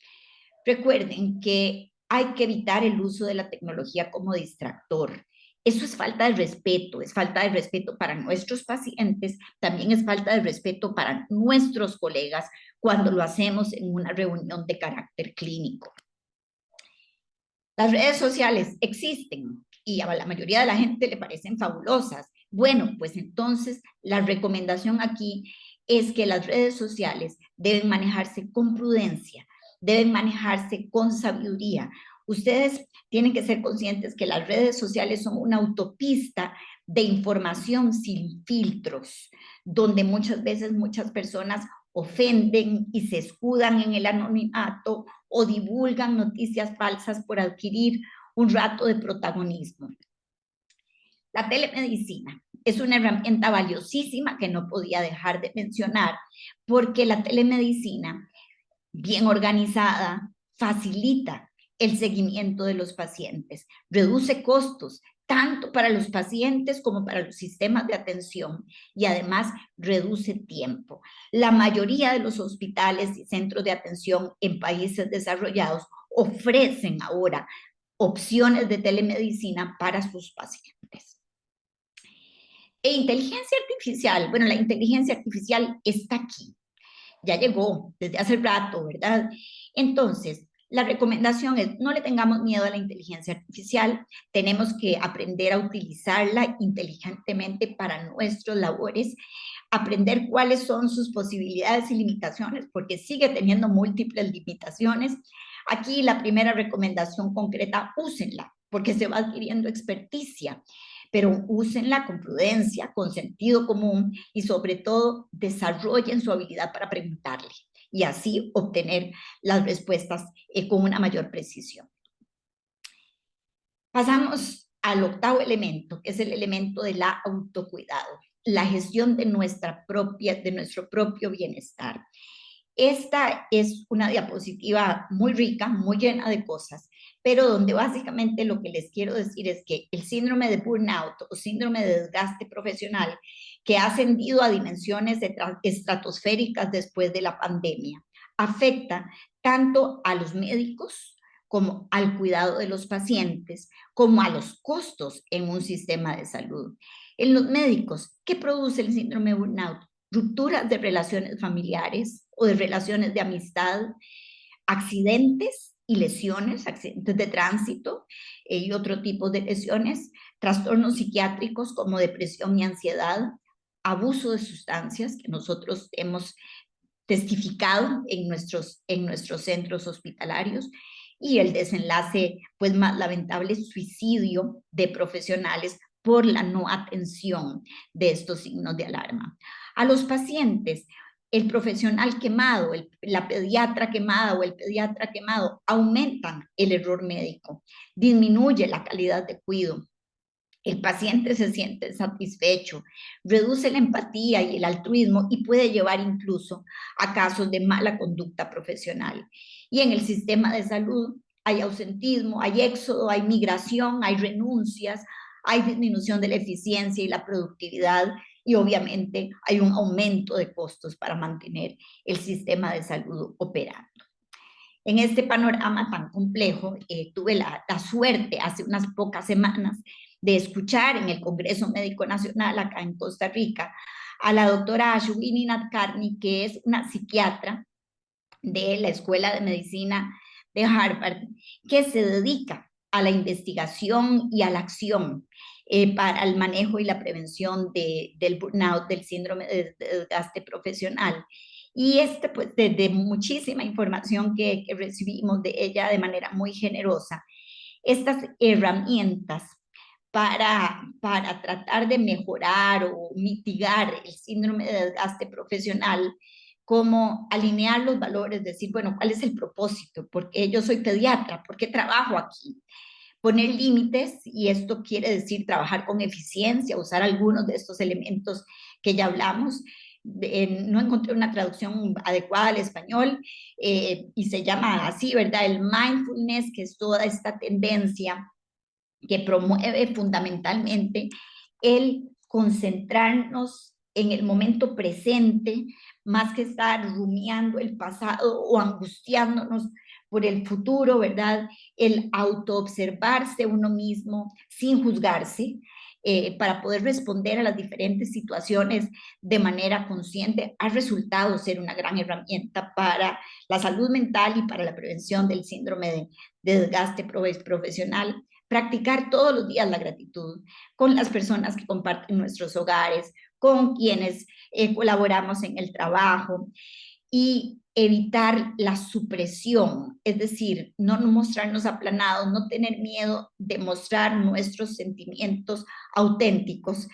Recuerden que hay que evitar el uso de la tecnología como distractor. Eso es falta de respeto para nuestros pacientes, también es falta de respeto para nuestros colegas cuando lo hacemos en una reunión de carácter clínico. Las redes sociales existen y a la mayoría de la gente le parecen fabulosas. Bueno, pues entonces la recomendación aquí es que las redes sociales deben manejarse con prudencia, deben manejarse con sabiduría. Ustedes tienen que ser conscientes que las redes sociales son una autopista de información sin filtros, donde muchas veces muchas personas ofenden y se escudan en el anonimato o divulgan noticias falsas por adquirir un rato de protagonismo. La telemedicina es una herramienta valiosísima que no podía dejar de mencionar, porque la telemedicina, bien organizada, facilita el seguimiento de los pacientes, reduce costos tanto para los pacientes como para los sistemas de atención, y además reduce tiempo. La mayoría de los hospitales y centros de atención en países desarrollados ofrecen ahora opciones de telemedicina para sus pacientes. E inteligencia artificial, bueno, la inteligencia artificial está aquí, ya llegó desde hace rato, ¿verdad? Entonces, la recomendación es no le tengamos miedo a la inteligencia artificial, tenemos que aprender a utilizarla inteligentemente para nuestras labores, aprender cuáles son sus posibilidades y limitaciones, porque sigue teniendo múltiples limitaciones. Aquí la primera recomendación concreta, úsenla, porque se va adquiriendo experticia, pero úsenla con prudencia, con sentido común y sobre todo desarrollen su habilidad para preguntarle y así obtener las respuestas con una mayor precisión. Pasamos al octavo elemento, que es el elemento del autocuidado, la gestión de nuestro propio bienestar. Esta es una diapositiva muy rica, muy llena de cosas, pero donde básicamente lo que les quiero decir es que el síndrome de burnout o síndrome de desgaste profesional, que ha ascendido a dimensiones estratosféricas después de la pandemia, afecta tanto a los médicos como al cuidado de los pacientes, como a los costos en un sistema de salud. En los médicos, ¿qué produce el síndrome de burnout? Rupturas de relaciones familiares o de relaciones de amistad, accidentes y lesiones, accidentes de tránsito y otro tipo de lesiones, trastornos psiquiátricos como depresión y ansiedad, abuso de sustancias que nosotros hemos testificado en nuestros centros hospitalarios, y el desenlace pues más lamentable, suicidio de profesionales por la no atención de estos signos de alarma. A los pacientes, el profesional quemado, la pediatra quemada o el pediatra quemado aumentan el error médico, disminuye la calidad de cuidado. El paciente se siente satisfecho, reduce la empatía y el altruismo y puede llevar incluso a casos de mala conducta profesional. Y en el sistema de salud hay ausentismo, hay éxodo, hay migración, hay renuncias, hay disminución de la eficiencia y la productividad, y obviamente hay un aumento de costos para mantener el sistema de salud operando. En este panorama tan complejo, tuve la suerte hace unas pocas semanas de escuchar en el Congreso Médico Nacional acá en Costa Rica a la doctora Ashwini Nadkarni, que es una psiquiatra de la Escuela de Medicina de Harvard, que se dedica a la investigación y a la acción para el manejo y la prevención del burnout, del síndrome de desgaste profesional. Y pues, de muchísima información que recibimos de ella de manera muy generosa, estas herramientas para tratar de mejorar o mitigar el síndrome de desgaste profesional, como alinear los valores, decir, bueno, ¿cuál es el propósito? ¿Por qué yo soy pediatra? ¿Por qué trabajo aquí? Poner límites, y esto quiere decir trabajar con eficiencia, usar algunos de estos elementos que ya hablamos. No encontré una traducción adecuada al español, y se llama así, ¿verdad? El mindfulness, que es toda esta tendencia que promueve fundamentalmente el concentrarnos en el momento presente, más que estar rumiando el pasado o angustiándonos por el futuro, ¿verdad? El autoobservarse uno mismo sin juzgarse, para poder responder a las diferentes situaciones de manera consciente, ha resultado ser una gran herramienta para la salud mental y para la prevención del síndrome de desgaste profesional. Practicar todos los días la gratitud con las personas que comparten nuestros hogares, con quienes colaboramos en el trabajo, y evitar la supresión, es decir, no mostrarnos aplanados, no tener miedo de mostrar nuestros sentimientos auténticos,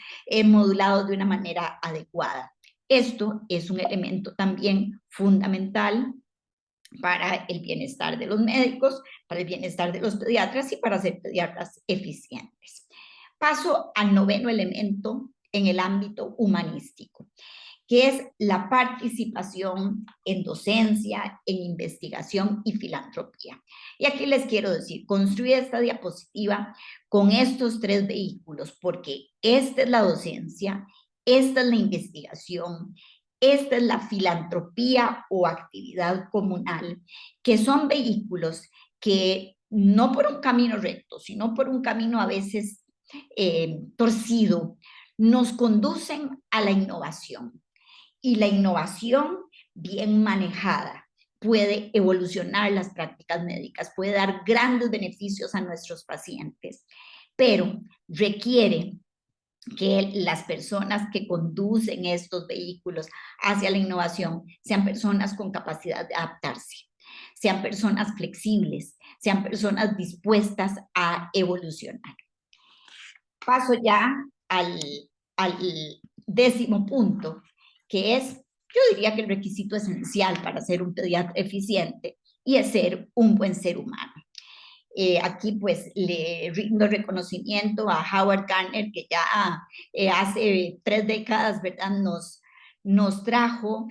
modulados de una manera adecuada. Esto es un elemento también fundamental para el bienestar de los médicos, para el bienestar de los pediatras y para ser pediatras eficientes. Paso al noveno elemento en el ámbito humanístico, que es la participación en docencia, en investigación y filantropía. Y aquí les quiero decir, construí esta diapositiva con estos tres vehículos, porque esta es la docencia, esta es la investigación, esta es la filantropía o actividad comunal, que son vehículos que no por un camino recto, sino por un camino a veces torcido, nos conducen a la innovación. Y la innovación bien manejada puede evolucionar las prácticas médicas, puede dar grandes beneficios a nuestros pacientes, pero requiere que las personas que conducen estos vehículos hacia la innovación sean personas con capacidad de adaptarse, sean personas flexibles, sean personas dispuestas a evolucionar. Paso ya al décimo punto, que es, yo diría que el requisito esencial para ser un pediatra eficiente, y es ser un buen ser humano. Aquí pues le rindo reconocimiento a Howard Gardner, que ya hace 3 décadas, ¿verdad?, nos trajo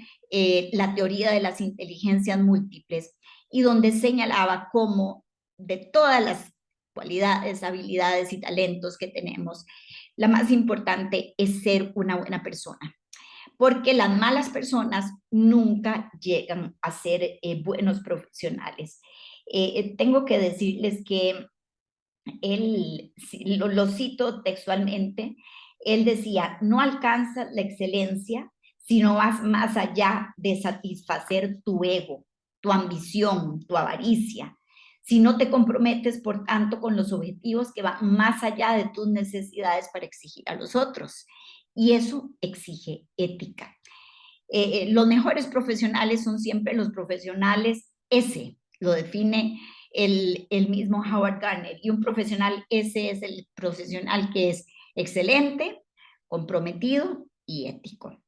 la teoría de las inteligencias múltiples, y donde señalaba cómo de todas las cualidades, habilidades y talentos que tenemos, la más importante es ser una buena persona, porque las malas personas nunca llegan a ser buenos profesionales. Tengo que decirles que él, lo cito textualmente, él decía, no alcanzas la excelencia si no vas más allá de satisfacer tu ego, tu ambición, tu avaricia, si no te comprometes, por tanto, con los objetivos que van más allá de tus necesidades para exigir a los otros. Y eso exige ética. Los mejores profesionales son siempre los profesionales S, lo define el mismo Howard Gardner, y un profesional S es el profesional que es excelente, comprometido y ético.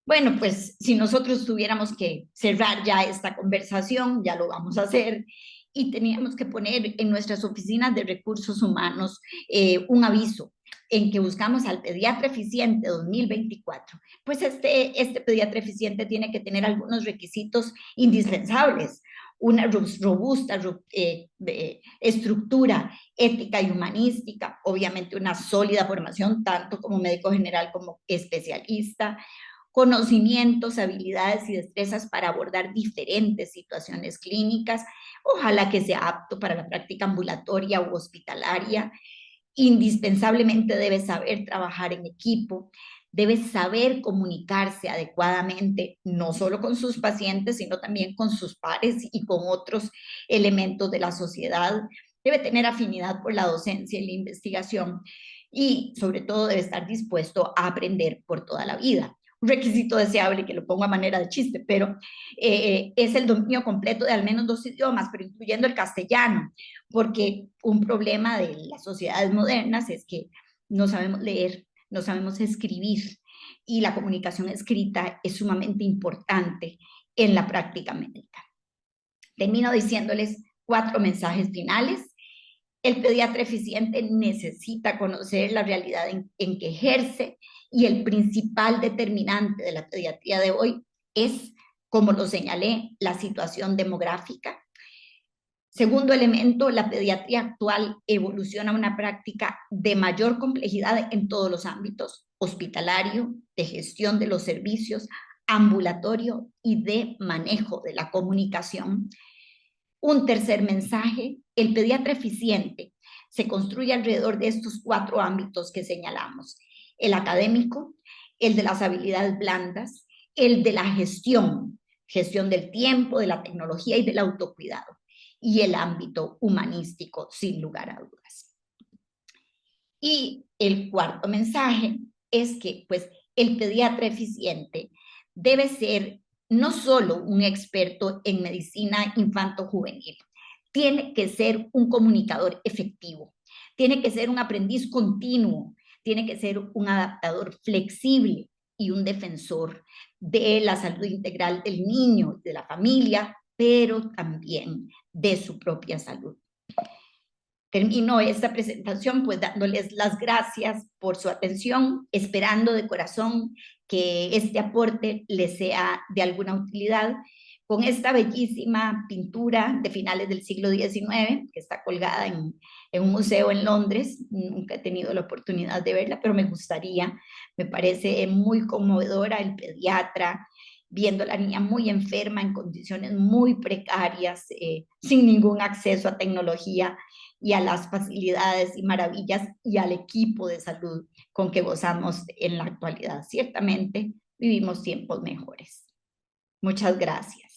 Bueno, pues si nosotros tuviéramos que cerrar ya esta conversación, ya lo vamos a hacer, y teníamos que poner en nuestras oficinas de recursos humanos un aviso en que buscamos al pediatra eficiente 2024, pues este pediatra eficiente tiene que tener algunos requisitos indispensables: una robusta estructura ética y humanística, obviamente una sólida formación tanto como médico general como especialista, conocimientos, habilidades y destrezas para abordar diferentes situaciones clínicas, ojalá que sea apto para la práctica ambulatoria u hospitalaria. Indispensablemente debe saber trabajar en equipo, debe saber comunicarse adecuadamente, no solo con sus pacientes, sino también con sus pares y con otros elementos de la sociedad. Debe tener afinidad por la docencia y la investigación y sobre todo debe estar dispuesto a aprender por toda la vida. Un requisito deseable, que lo pongo a manera de chiste, pero es el dominio completo de al menos 2 idiomas, pero incluyendo el castellano, porque un problema de las sociedades modernas es que no sabemos leer, no sabemos escribir, y la comunicación escrita es sumamente importante en la práctica médica. Termino diciéndoles 4 mensajes finales. El pediatra eficiente necesita conocer la realidad en que ejerce, y el principal determinante de la pediatría de hoy es, como lo señalé, la situación demográfica. Segundo elemento, la pediatría actual evoluciona a una práctica de mayor complejidad en todos los ámbitos: hospitalario, de gestión de los servicios, ambulatorio y de manejo de la comunicación. Un tercer mensaje, el pediatra eficiente se construye alrededor de estos 4 ámbitos que señalamos: el académico, el de las habilidades blandas, el de la gestión del tiempo, de la tecnología y del autocuidado, y el ámbito humanístico, sin lugar a dudas. Y el cuarto mensaje es que, pues, el pediatra eficiente debe ser no solo un experto en medicina infanto-juvenil, tiene que ser un comunicador efectivo, tiene que ser un aprendiz continuo, tiene que ser un adaptador flexible y un defensor de la salud integral del niño, de la familia, pero también de su propia salud. Termino esta presentación pues dándoles las gracias por su atención, esperando de corazón que este aporte les sea de alguna utilidad. Con esta bellísima pintura de finales del siglo XIX, que está colgada en un museo en Londres, nunca he tenido la oportunidad de verla, pero me gustaría, me parece muy conmovedora, el pediatra viendo a la niña muy enferma, en condiciones muy precarias, sin ningún acceso a tecnología y a las facilidades y maravillas y al equipo de salud con que gozamos en la actualidad. Ciertamente vivimos tiempos mejores. Muchas gracias.